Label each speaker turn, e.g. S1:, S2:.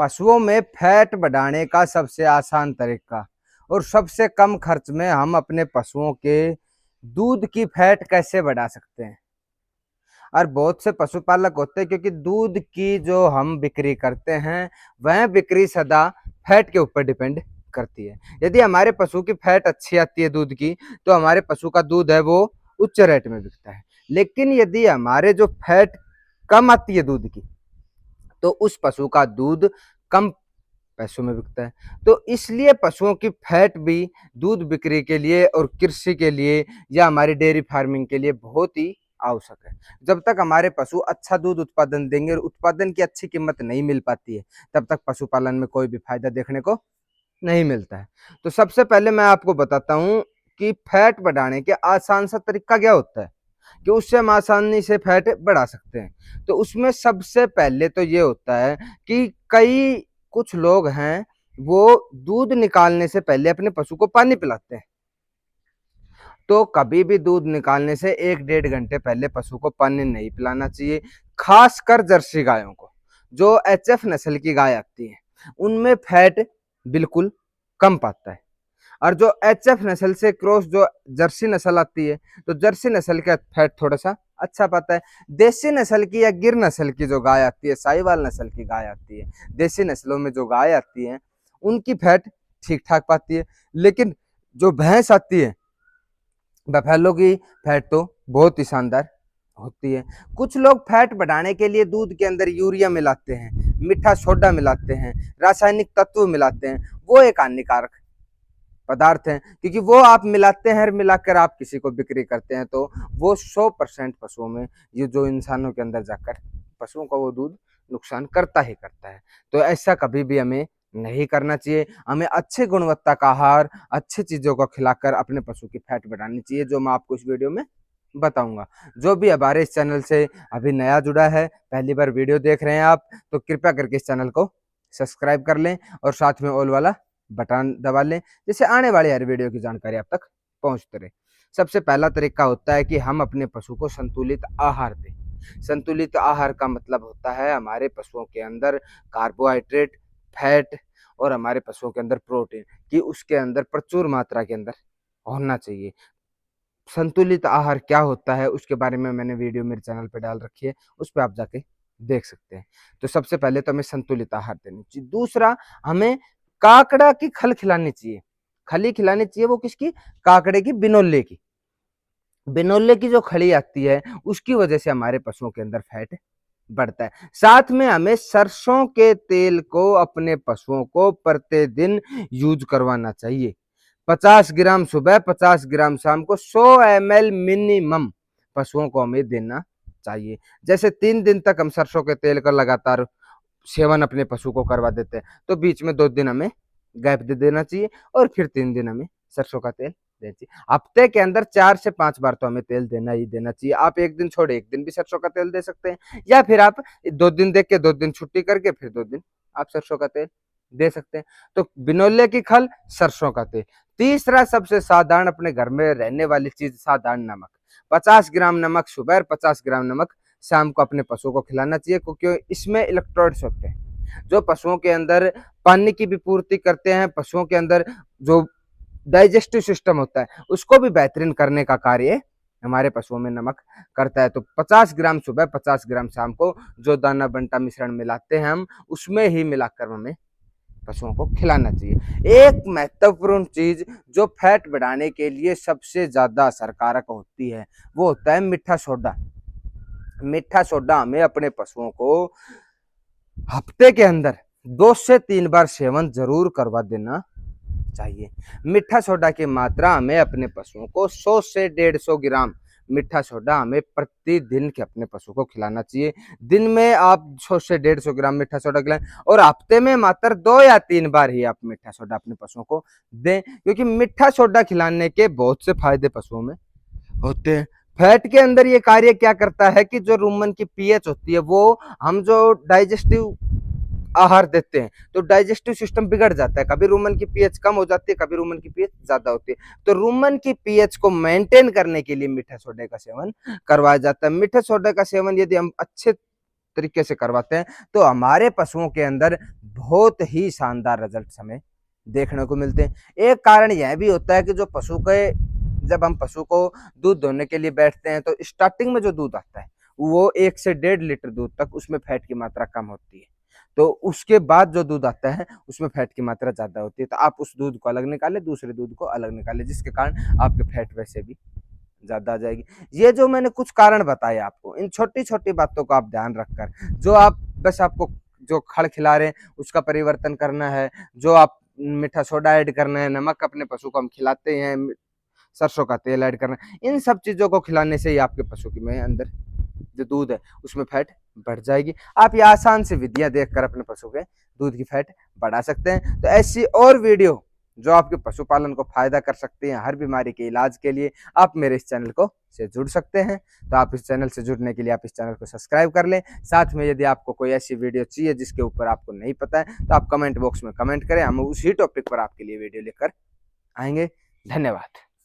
S1: पशुओं में फैट बढ़ाने का सबसे आसान तरीका और सबसे कम खर्च में हम अपने पशुओं के दूध की फैट कैसे बढ़ा सकते हैं। और बहुत से पशुपालक होते हैं क्योंकि दूध की जो हम बिक्री करते हैं वह बिक्री सदा फैट के ऊपर डिपेंड करती है। यदि हमारे पशु की फैट अच्छी आती है दूध की, तो हमारे पशु का दूध है वो उच्च रेट में बिकता है। लेकिन यदि हमारे जो फैट कम आती है दूध की, तो उस पशु का दूध कम पैसों में बिकता है। तो इसलिए पशुओं की फैट भी दूध बिक्री के लिए और कृषि के लिए या हमारी डेयरी फार्मिंग के लिए बहुत ही आवश्यक है। जब तक हमारे पशु अच्छा दूध उत्पादन देंगे और उत्पादन की अच्छी कीमत नहीं मिल पाती है, तब तक पशुपालन में कोई भी फायदा देखने को नहीं मिलता है। तो सबसे पहले मैं आपको बताता हूँ कि फैट बढ़ाने के आसान सा तरीका क्या होता है कि उससे हम आसानी से फैट बढ़ा सकते हैं। तो उसमें सबसे पहले तो ये होता है कि कुछ लोग हैं, वो दूध निकालने से पहले अपने पशु को पानी पिलाते हैं। तो कभी भी दूध निकालने से 1 डेढ़ घंटे पहले पशु को पानी नहीं पिलाना चाहिए। खासकर जर्सी गायों को, जो एचएफ नस्ल की गाय आती है, उनमें फैट बिल्कुल कम पाता है। और जो एचएफ नस्ल से क्रॉस जो जर्सी नस्ल आती है, तो जर्सी नस्ल का फैट थोड़ा सा अच्छा पाता है। देसी नस्ल की या गिर नस्ल की जो गाय आती है, साहिवाल नस्ल की गाय आती है, देसी नस्लों में जो गाय आती है, उनकी फैट ठीक ठाक पाती है। लेकिन जो भैंस आती है, बफेलो की फैट तो बहुत ही शानदार होती है। कुछ लोग फैट बढ़ाने के लिए दूध के अंदर यूरिया मिलाते हैं, मीठा सोडा मिलाते हैं, रासायनिक तत्व मिलाते हैं। वो एक हानिकारक पदार्थ हैं, क्योंकि वो आप मिलाते हैं और मिलाकर आप किसी को बिक्री करते हैं, तो वो 100% पशुओं में, ये जो इंसानों के अंदर जाकर पशुओं का वो दूध नुकसान करता ही करता है। तो ऐसा कभी भी हमें नहीं करना चाहिए। हमें अच्छे गुणवत्ता का आहार, अच्छी चीजों को खिलाकर अपने पशु की फैट बढ़ानी चाहिए, जो मैं आपको इस वीडियो में बताऊंगा। जो भी हमारे इस चैनल से अभी नया जुड़ा है, पहली बार वीडियो देख रहे हैं आप, तो कृपया करके इस चैनल को सब्सक्राइब कर लें और साथ में ऑल वाला बटन दबा लें, जिससे आने वाली हर वीडियो की जानकारी आप तक पहुंचते रहे। सबसे पहला तरीका होता है कि हम अपने पशु को संतुलित आहार दें। संतुलित आहार का मतलब होता है हमारे पशुओं के अंदर कार्बोहाइड्रेट, फैट और हमारे पशुओं के अंदर प्रोटीन कि उसके अंदर प्रचुर मात्रा के अंदर होना चाहिए। संतुलित आहार क्या होता है उसके बारे में मैंने वीडियो मेरे चैनल पे डाल रखी है, उस पे आप जाके देख सकते हैं। तो सबसे पहले तो हमें संतुलित आहार देनी चाहिए। दूसरा, हमें काकड़ा की खल खिलानी चाहिए। खली खिलानी चाहिए, वो किसकी? काकड़े की, बिनोले की। बिनोले की जो खली आती है, उसकी वजह से हमारे पशुओं के अंदर फैट बढ़ता है। साथ में हमें सरसों के तेल को अपने पशुओं को प्रतिदिन यूज करवाना चाहिए। 50 ग्राम सुबह, 50 ग्राम शाम को, 100 ml मिनिमम पशुओं को हमें देना चाहिए। जैसे 3 दिन तक हम सरसों के तेल का लगातार सेवन अपने पशु को करवा देते हैं, तो बीच में 2 दिन हमें गैप दे देना चाहिए और फिर 3 दिन हमें सरसों का तेल देना चाहिए। हफ्ते के अंदर 4 से 5 बार तो हमें तेल देना ही देना चाहिए। आप 1 दिन छोड़े 1 दिन भी सरसों का तेल दे सकते हैं, या फिर आप 2 दिन दे के 2 दिन छुट्टी करके फिर 2 दिन आप सरसों का तेल दे सकते हैं। तो बिनोले की खल, सरसों का तेल। तीसरा, सबसे साधारण अपने घर में रहने वाली चीज, साधारण नमक। 50 ग्राम नमक सुबह, 50 ग्राम नमक शाम को अपने पशुओं को खिलाना चाहिए, क्योंकि इसमें इलेक्ट्रोलाइट्स होते हैं जो पशुओं के अंदर पानी की भी पूर्ति करते हैं। पशुओं के अंदर जो डाइजेस्टिव सिस्टम होता है उसको भी बेहतरीन करने का कार्य हमारे पशुओं में नमक करता है। तो 50 ग्राम सुबह, 50 ग्राम शाम को जो दाना बंटा मिश्रण मिलाते हैं हम, उसमें ही मिलाकर हमें पशुओं को खिलाना चाहिए। एक महत्वपूर्ण चीज जो फैट बढ़ाने के लिए सबसे ज्यादा असरकारक होती है, वो होता है मीठा सोडा। मीठा सोडा हमें अपने पशुओं को हफ्ते के अंदर 2 से 3 बार सेवन जरूर करवा देना चाहिए। मीठा सोडा की मात्रा हमें अपने पशुओं को 100 से 150 ग्राम मीठा सोडा हमें प्रतिदिन के अपने पशु को खिलाना चाहिए। दिन में आप 100 से 150 ग्राम मीठा सोडा खिलाएं और हफ्ते में मात्र 2 या 3 बार ही आप मीठा सोडा अपने पशुओं को दें, क्योंकि मीठा सोडा खिलाने के बहुत से फायदे पशुओं में होते हैं। फैट के अंदर ये कार्य क्या करता है कि जो रूमन की पीएच होती है, वो हम जो डाइजेस्टिव आहार देते हैं तो डाइजेस्टिव सिस्टम बिगड़ जाता है। कभी रूमन की पीएच कम हो जाती है, कभी रूमन की पीएच ज्यादा होती है। तो रूमन की पीएच को मेंटेन करने के लिए मीठा सोडे का सेवन करवाया जाता है। मीठे सोडे का सेवन यदि हम अच्छे तरीके से करवाते हैं तो हमारे पशुओं के अंदर बहुत ही शानदार रिजल्ट हमें देखने को मिलते हैं। एक कारण यह भी होता है कि जो पशु के जब हम पशु को दूध दोहने के लिए बैठते हैं तो स्टार्टिंग में जो दूध आता है वो 1 से 1.5 लीटर दूध तक उसमें फैट की मात्रा कम होती है। तो उसके बाद जो दूध आता है उसमें फैट की मात्रा ज़्यादा होती है। तो आप उस दूध को अलग निकालें, दूसरे दूध को अलग निकालें, जिसके कारण आपके फैट वैसे भी ज़्यादा आ जाएगी। ये जो मैंने कुछ कारण बताए आपको, इन छोटी-छोटी बातों को आप ध्यान रखकर जो आप बस आपको जो खल खिला रहे हैं उसका परिवर्तन करना है, जो आप मीठा सोडा ऐड करना है, नमक अपने पशु को हम खिलाते हैं, सरसों का तेल ऐड करना है, इन सब चीज़ों को खिलाने से ही आपके पशु की में अंदर जो दूध है उसमें फैट बढ़ जाएगी। आप ये आसान सी विधियाँ देखकर अपने पशु के दूध की फैट बढ़ा सकते हैं। तो ऐसी और वीडियो जो आपके पशुपालन को फायदा कर सकती हैं, हर बीमारी के इलाज के लिए आप मेरे इस चैनल को से जुड़ सकते हैं। तो आप इस चैनल से जुड़ने के लिए आप इस चैनल को सब्सक्राइब कर लें। साथ में यदि आपको कोई ऐसी वीडियो चाहिए जिसके ऊपर आपको नहीं पता है तो आप कमेंट बॉक्स में कमेंट करें, हम उसी टॉपिक पर आपके लिए वीडियो लेकर आएंगे। धन्यवाद।